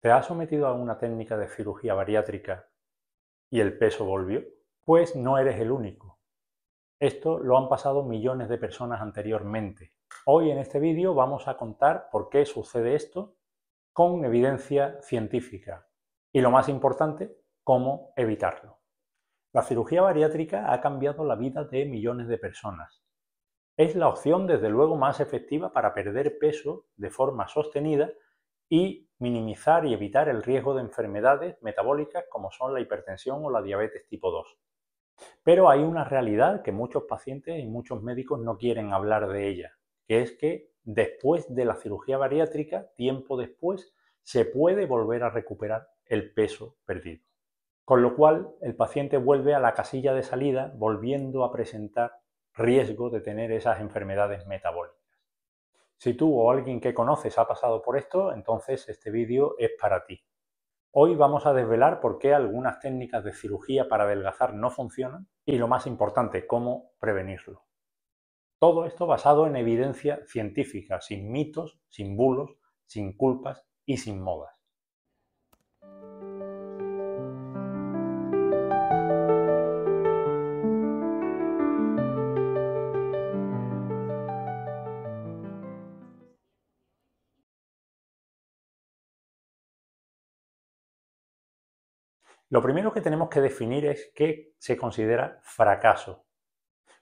¿Te has sometido a una técnica de cirugía bariátrica y el peso volvió? Pues no eres el único. Esto lo han pasado millones de personas anteriormente. Hoy en este vídeo vamos a contar por qué sucede esto con evidencia científica y, lo más importante, cómo evitarlo. La cirugía bariátrica ha cambiado la vida de millones de personas. Es la opción desde luego más efectiva para perder peso de forma sostenida y minimizar y evitar el riesgo de enfermedades metabólicas como son la hipertensión o la diabetes tipo 2. Pero hay una realidad que muchos pacientes y muchos médicos no quieren hablar de ella, que es que después de la cirugía bariátrica, tiempo después, se puede volver a recuperar el peso perdido. Con lo cual, el paciente vuelve a la casilla de salida volviendo a presentar riesgo de tener esas enfermedades metabólicas. Si tú o alguien que conoces ha pasado por esto, entonces este vídeo es para ti. Hoy vamos a desvelar por qué algunas técnicas de cirugía para adelgazar no funcionan y, lo más importante, cómo prevenirlo. Todo esto basado en evidencia científica, sin mitos, sin bulos, sin culpas y sin modas. Lo primero que tenemos que definir es qué se considera fracaso.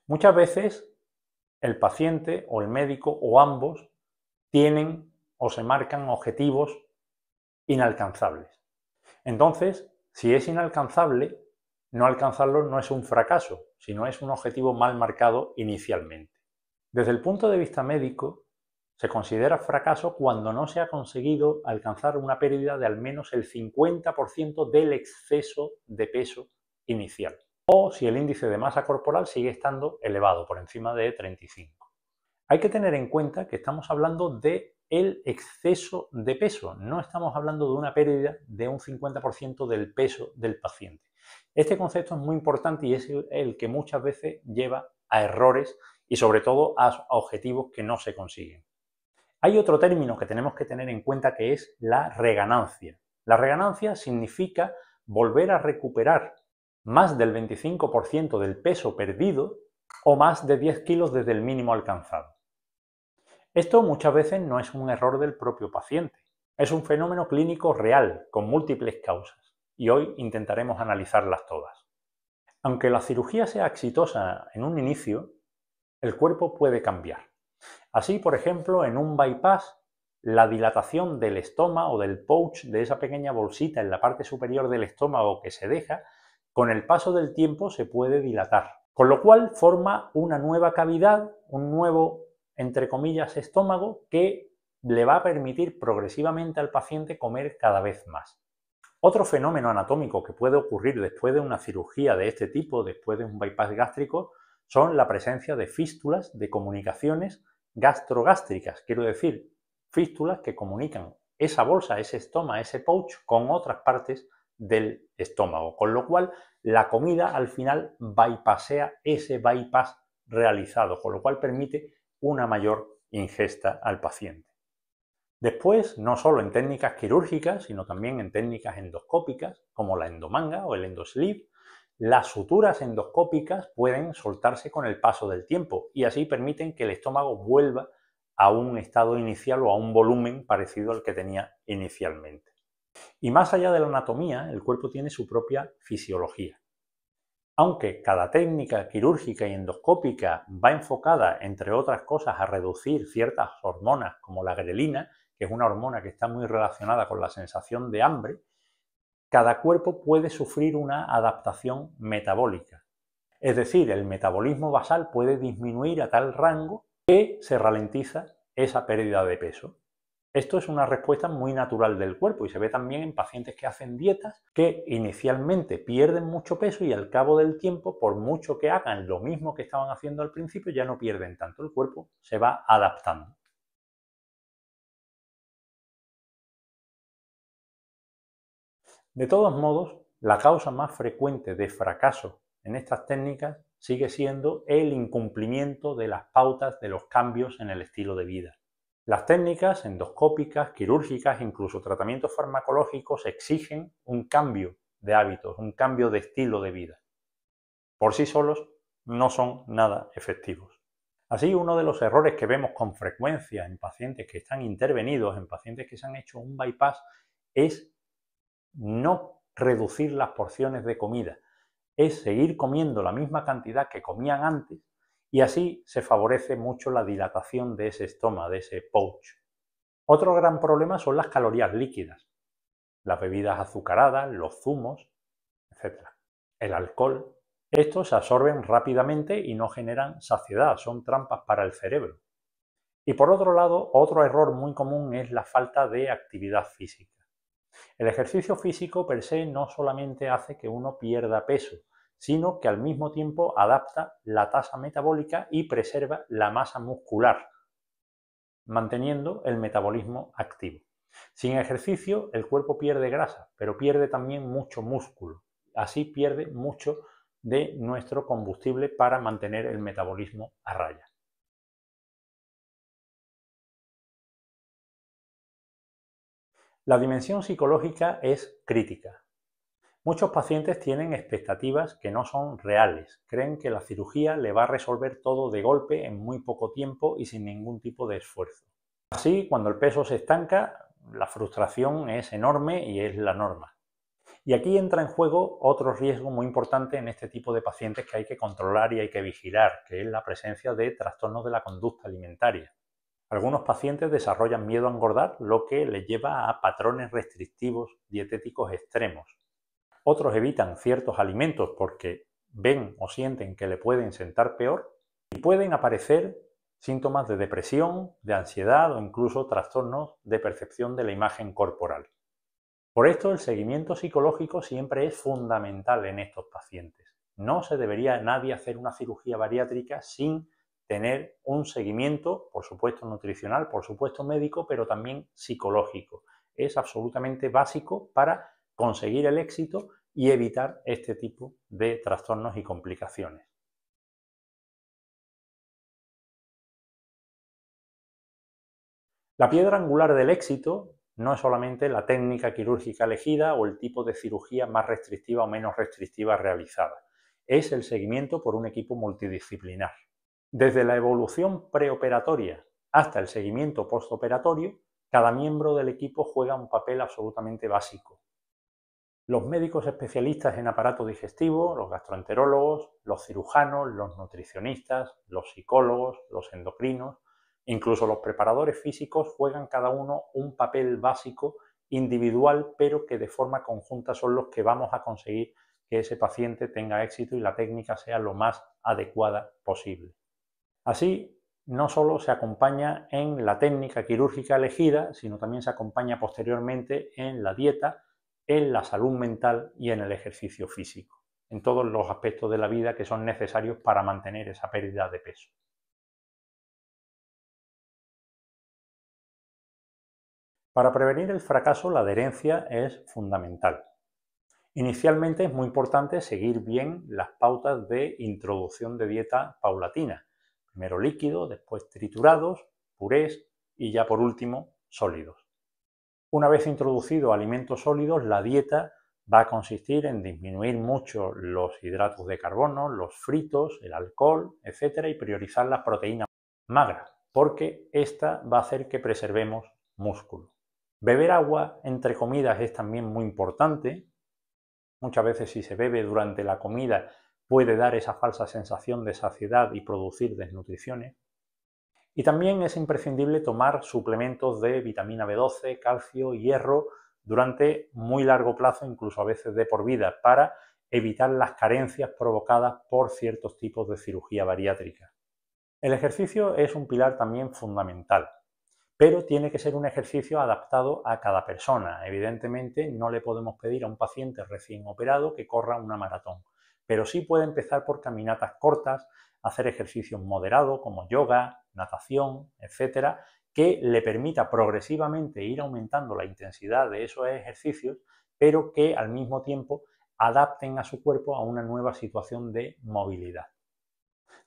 Muchas veces el paciente o el médico o ambos tienen o se marcan objetivos inalcanzables. Entonces, si es inalcanzable, no alcanzarlo no es un fracaso, sino es un objetivo mal marcado inicialmente. Desde el punto de vista médico, se considera fracaso cuando no se ha conseguido alcanzar una pérdida de al menos el 50% del exceso de peso inicial, o si el índice de masa corporal sigue estando elevado, por encima de 35. Hay que tener en cuenta que estamos hablando de el exceso de peso, no estamos hablando de una pérdida de un 50% del peso del paciente. Este concepto es muy importante y es el que muchas veces lleva a errores y sobre todo a objetivos que no se consiguen. Hay otro término que tenemos que tener en cuenta, que es la reganancia. La reganancia significa volver a recuperar más del 25% del peso perdido o más de 10 kilos desde el mínimo alcanzado. Esto muchas veces no es un error del propio paciente, es un fenómeno clínico real, con múltiples causas, y hoy intentaremos analizarlas todas. Aunque la cirugía sea exitosa en un inicio, el cuerpo puede cambiar. Así, por ejemplo, en un bypass, la dilatación del estómago o del pouch, de esa pequeña bolsita en la parte superior del estómago que se deja, con el paso del tiempo se puede dilatar, con lo cual forma una nueva cavidad, un nuevo, entre comillas, estómago, que le va a permitir progresivamente al paciente comer cada vez más. Otro fenómeno anatómico que puede ocurrir después de una cirugía de este tipo, después de un bypass gástrico, son la presencia de fístulas de comunicaciones gastrogástricas, quiero decir, fístulas que comunican esa bolsa, ese estoma, ese pouch con otras partes del estómago, con lo cual la comida al final bypassea ese bypass realizado, con lo cual permite una mayor ingesta al paciente. Después, no solo en técnicas quirúrgicas, sino también en técnicas endoscópicas, como la endomanga o el endosleeve, las suturas endoscópicas pueden soltarse con el paso del tiempo y así permiten que el estómago vuelva a un estado inicial o a un volumen parecido al que tenía inicialmente. Y más allá de la anatomía, el cuerpo tiene su propia fisiología. Aunque cada técnica quirúrgica y endoscópica va enfocada, entre otras cosas, a reducir ciertas hormonas como la grelina, que es una hormona que está muy relacionada con la sensación de hambre, cada cuerpo puede sufrir una adaptación metabólica. Es decir, el metabolismo basal puede disminuir a tal rango que se ralentiza esa pérdida de peso. Esto es una respuesta muy natural del cuerpo y se ve también en pacientes que hacen dietas que inicialmente pierden mucho peso y al cabo del tiempo, por mucho que hagan lo mismo que estaban haciendo al principio, ya no pierden tanto. El cuerpo se va adaptando. De todos modos, la causa más frecuente de fracaso en estas técnicas sigue siendo el incumplimiento de las pautas de los cambios en el estilo de vida. Las técnicas endoscópicas, quirúrgicas, incluso tratamientos farmacológicos exigen un cambio de hábitos, un cambio de estilo de vida. Por sí solos no son nada efectivos. Así, uno de los errores que vemos con frecuencia en pacientes que están intervenidos, en pacientes que se han hecho un bypass, es no reducir las porciones de comida, es seguir comiendo la misma cantidad que comían antes y así se favorece mucho la dilatación de ese estómago, de ese pouch. Otro gran problema son las calorías líquidas, las bebidas azucaradas, los zumos, etc. El alcohol. Estos se absorben rápidamente y no generan saciedad, son trampas para el cerebro. Y por otro lado, otro error muy común es la falta de actividad física. El ejercicio físico per se no solamente hace que uno pierda peso, sino que al mismo tiempo adapta la tasa metabólica y preserva la masa muscular, manteniendo el metabolismo activo. Sin ejercicio, el cuerpo pierde grasa, pero pierde también mucho músculo. Así pierde mucho de nuestro combustible para mantener el metabolismo a raya. La dimensión psicológica es crítica. Muchos pacientes tienen expectativas que no son reales, creen que la cirugía le va a resolver todo de golpe en muy poco tiempo y sin ningún tipo de esfuerzo. Así, cuando el peso se estanca, la frustración es enorme y es la norma. Y aquí entra en juego otro riesgo muy importante en este tipo de pacientes que hay que controlar y hay que vigilar, que es la presencia de trastornos de la conducta alimentaria. Algunos pacientes desarrollan miedo a engordar, lo que les lleva a patrones restrictivos dietéticos extremos. Otros evitan ciertos alimentos porque ven o sienten que le pueden sentar peor y pueden aparecer síntomas de depresión, de ansiedad o incluso trastornos de percepción de la imagen corporal. Por esto, el seguimiento psicológico siempre es fundamental en estos pacientes. No se debería nadie hacer una cirugía bariátrica sin tener un seguimiento, por supuesto nutricional, por supuesto médico, pero también psicológico. Es absolutamente básico para conseguir el éxito y evitar este tipo de trastornos y complicaciones. La piedra angular del éxito no es solamente la técnica quirúrgica elegida o el tipo de cirugía más restrictiva o menos restrictiva realizada. Es el seguimiento por un equipo multidisciplinar. Desde la evolución preoperatoria hasta el seguimiento postoperatorio, cada miembro del equipo juega un papel absolutamente básico. Los médicos especialistas en aparato digestivo, los gastroenterólogos, los cirujanos, los nutricionistas, los psicólogos, los endocrinos, incluso los preparadores físicos juegan cada uno un papel básico individual, pero que de forma conjunta son los que vamos a conseguir que ese paciente tenga éxito y la técnica sea lo más adecuada posible. Así, no solo se acompaña en la técnica quirúrgica elegida, sino también se acompaña posteriormente en la dieta, en la salud mental y en el ejercicio físico, en todos los aspectos de la vida que son necesarios para mantener esa pérdida de peso. Para prevenir el fracaso, la adherencia es fundamental. Inicialmente es muy importante seguir bien las pautas de introducción de dieta paulatina. Primero líquido, después triturados, purés y ya por último sólidos. Una vez introducidos alimentos sólidos, la dieta va a consistir en disminuir mucho los hidratos de carbono, los fritos, el alcohol, etc. y priorizar las proteínas magras, porque esta va a hacer que preservemos músculo. Beber agua entre comidas es también muy importante. Muchas veces si se bebe durante la comida puede dar esa falsa sensación de saciedad y producir desnutriciones. Y también es imprescindible tomar suplementos de vitamina B12, calcio y hierro durante muy largo plazo, incluso a veces de por vida, para evitar las carencias provocadas por ciertos tipos de cirugía bariátrica. El ejercicio es un pilar también fundamental, pero tiene que ser un ejercicio adaptado a cada persona. Evidentemente no le podemos pedir a un paciente recién operado que corra una maratón, pero sí puede empezar por caminatas cortas, hacer ejercicios moderados como yoga, natación, etcétera, que le permita progresivamente ir aumentando la intensidad de esos ejercicios, pero que al mismo tiempo adapten a su cuerpo a una nueva situación de movilidad.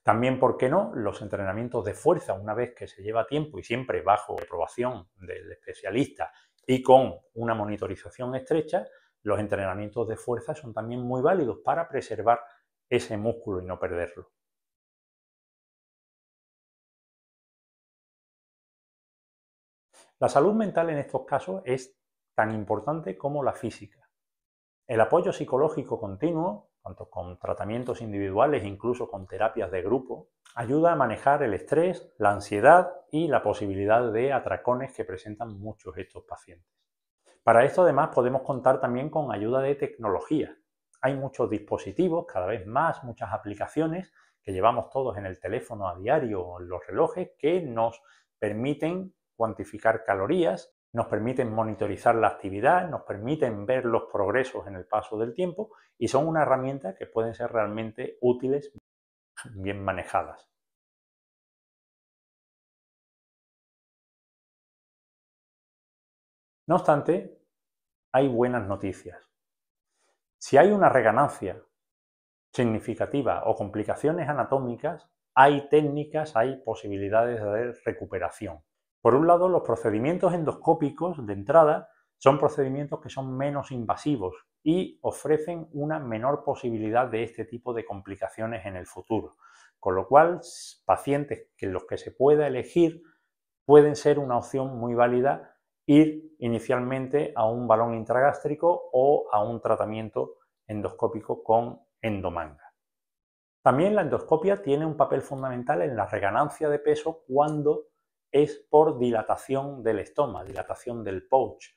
También, ¿por qué no?, los entrenamientos de fuerza, una vez que se lleva tiempo y siempre bajo aprobación del especialista y con una monitorización estrecha, los entrenamientos de fuerza son también muy válidos para preservar ese músculo y no perderlo. La salud mental en estos casos es tan importante como la física. El apoyo psicológico continuo, tanto con tratamientos individuales, incluso con terapias de grupo, ayuda a manejar el estrés, la ansiedad y la posibilidad de atracones que presentan muchos estos pacientes. Para esto, además, podemos contar también con ayuda de tecnología. Hay muchos dispositivos, cada vez más, muchas aplicaciones que llevamos todos en el teléfono a diario o en los relojes que nos permiten cuantificar calorías, nos permiten monitorizar la actividad, nos permiten ver los progresos en el paso del tiempo y son una herramienta que pueden ser realmente útiles, bien manejadas. No obstante, hay buenas noticias. Si hay una reganancia significativa o complicaciones anatómicas, hay técnicas, hay posibilidades de recuperación. Por un lado, los procedimientos endoscópicos de entrada son procedimientos que son menos invasivos y ofrecen una menor posibilidad de este tipo de complicaciones en el futuro. Con lo cual, pacientes que los que se pueda elegir pueden ser una opción muy válida ir inicialmente a un balón intragástrico o a un tratamiento endoscópico con endomanga. También la endoscopia tiene un papel fundamental en la reganancia de peso cuando es por dilatación del estoma, dilatación del pouch.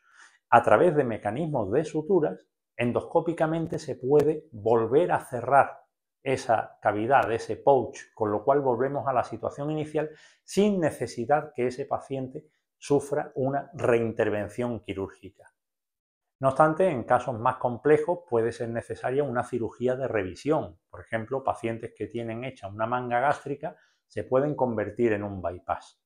A través de mecanismos de suturas, endoscópicamente se puede volver a cerrar esa cavidad, ese pouch, con lo cual volvemos a la situación inicial sin necesidad que ese paciente sufra una reintervención quirúrgica. No obstante, en casos más complejos puede ser necesaria una cirugía de revisión. Por ejemplo, pacientes que tienen hecha una manga gástrica se pueden convertir en un bypass.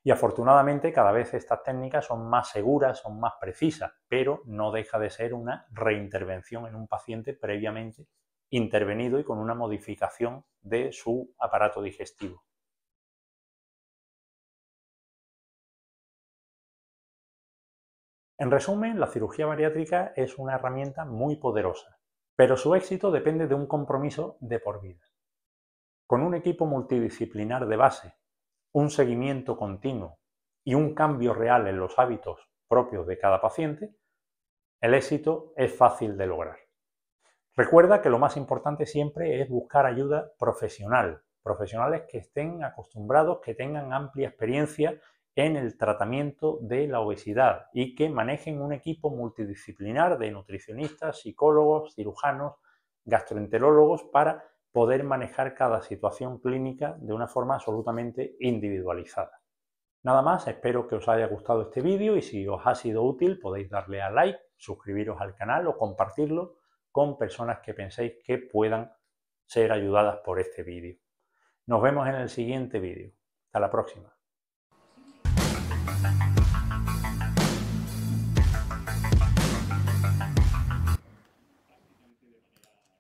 Y afortunadamente cada vez estas técnicas son más seguras, son más precisas, pero no deja de ser una reintervención en un paciente previamente intervenido y con una modificación de su aparato digestivo. En resumen, la cirugía bariátrica es una herramienta muy poderosa, pero su éxito depende de un compromiso de por vida. Con un equipo multidisciplinar de base, un seguimiento continuo y un cambio real en los hábitos propios de cada paciente, el éxito es fácil de lograr. Recuerda que lo más importante siempre es buscar ayuda profesional, profesionales que estén acostumbrados, que tengan amplia experiencia en el tratamiento de la obesidad y que manejen un equipo multidisciplinar de nutricionistas, psicólogos, cirujanos, gastroenterólogos para poder manejar cada situación clínica de una forma absolutamente individualizada. Nada más, espero que os haya gustado este vídeo y si os ha sido útil podéis darle a like, suscribiros al canal o compartirlo con personas que penséis que puedan ser ayudadas por este vídeo. Nos vemos en el siguiente vídeo. Hasta la próxima.